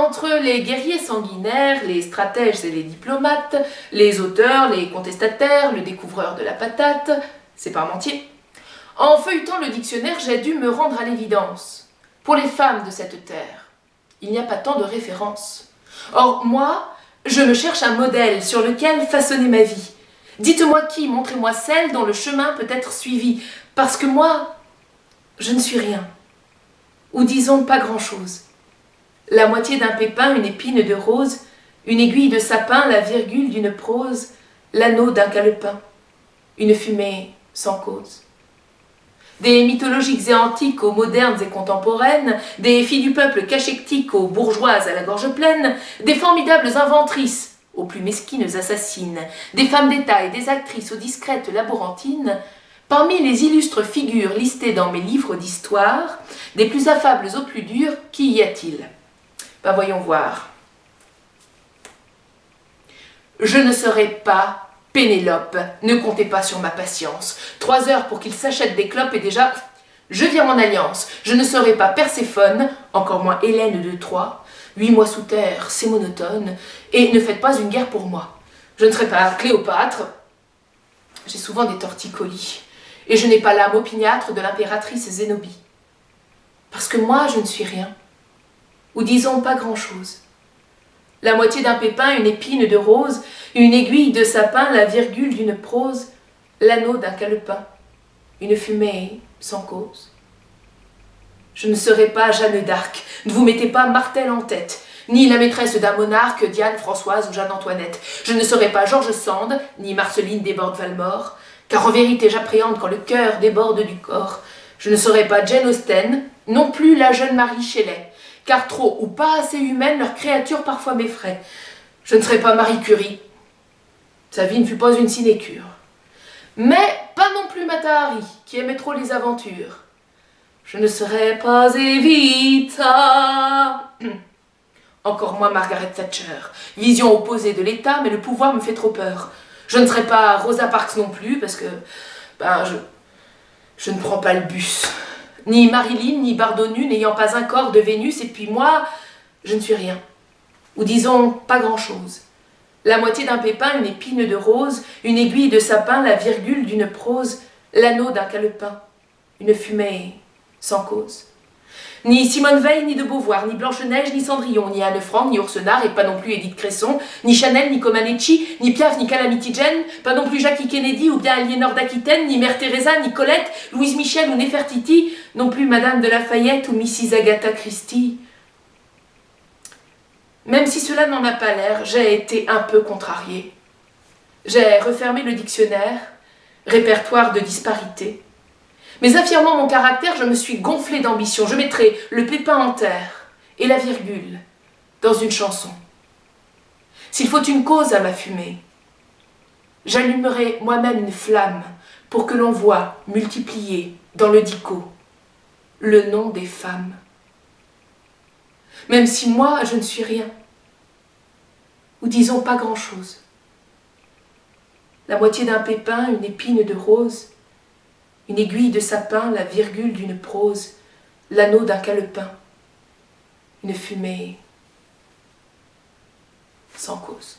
entre les guerriers sanguinaires, les stratèges et les diplomates, les auteurs, les contestataires, le découvreur de la patate, c'est Parmentier. En feuilletant le dictionnaire, j'ai dû me rendre à l'évidence. Pour les femmes de cette terre, il n'y a pas tant de références. Or, moi, je me cherche un modèle sur lequel façonner ma vie. Dites-moi qui, montrez-moi celle dont le chemin peut être suivi, parce que moi, je ne suis rien. Ou disons pas grand-chose. La moitié d'un pépin, une épine de rose, une aiguille de sapin, la virgule d'une prose, l'anneau d'un calepin, une fumée sans cause. Des mythologiques et antiques aux modernes et contemporaines, des filles du peuple cachectiques aux bourgeoises à la gorge pleine, des formidables inventrices aux plus mesquines assassines, des femmes d'État et des actrices aux discrètes laborantines, parmi les illustres figures listées dans mes livres d'histoire, des plus affables aux plus dures, qui y a-t-il? Ben voyons voir. Je ne serai pas Pénélope, ne comptez pas sur ma patience. 3 heures pour qu'il s'achète des clopes et déjà, je vire mon alliance. Je ne serai pas Perséphone, encore moins Hélène de Troie. 8 mois sous terre, c'est monotone, et ne faites pas une guerre pour moi. Je ne serai pas Cléopâtre. J'ai souvent des torticolis, et je n'ai pas l'âme opiniâtre de l'impératrice Zénobie. Parce que moi, je ne suis rien, ou disons pas grand-chose. La moitié d'un pépin, une épine de rose, une aiguille de sapin, la virgule d'une prose, l'anneau d'un calepin, une fumée sans cause. Je ne serai pas Jeanne d'Arc, ne vous mettez pas Martel en tête, ni la maîtresse d'un monarque, Diane, Françoise ou Jeanne-Antoinette. Je ne serai pas George Sand, ni Marceline Desbordes-Valmore, car en vérité j'appréhende quand le cœur déborde du corps. Je ne serai pas Jane Austen, non plus la jeune Marie Shelley, car trop ou pas assez humaine, leur créature parfois m'effraie. Je ne serai pas Marie Curie. Sa vie ne fut pas une sinécure. Mais pas non plus Mata Hari, qui aimait trop les aventures. Je ne serai pas Evita. Encore moins Margaret Thatcher. Vision opposée de l'État, mais le pouvoir me fait trop peur. Je ne serai pas Rosa Parks non plus, parce que je ne prends pas le bus. Ni Marilyn, ni Bardonu, n'ayant pas un corps de Vénus, et puis moi, je ne suis rien. Ou disons, pas grand-chose. La moitié d'un pépin, une épine de rose, une aiguille de sapin, la virgule d'une prose, l'anneau d'un calepin, une fumée sans cause. Ni Simone Veil, ni de Beauvoir, ni Blanche-Neige, ni Cendrillon, ni Anne Frank, ni Yourcenar, et pas non plus Édith Cresson, ni Chanel, ni Comaneci, ni Piaf, ni Calamity Jane, pas non plus Jackie Kennedy, ou bien Aliénor d'Aquitaine, ni Mère Teresa, ni Colette, Louise Michel ou Néfertiti, non plus Madame de Lafayette ou Mrs. Agatha Christie. Même si cela n'en a pas l'air, j'ai été un peu contrariée. J'ai refermé le dictionnaire, répertoire de disparités. Mais affirmant mon caractère, je me suis gonflée d'ambition. Je mettrai le pépin en terre et la virgule dans une chanson. S'il faut une cause à ma fumée, j'allumerai moi-même une flamme pour que l'on voie multiplier dans le dico le nom des femmes. Même si moi, je ne suis rien, ou disons pas grand-chose. La moitié d'un pépin, une épine de rose, une aiguille de sapin, la virgule d'une prose, l'anneau d'un calepin, une fumée sans cause.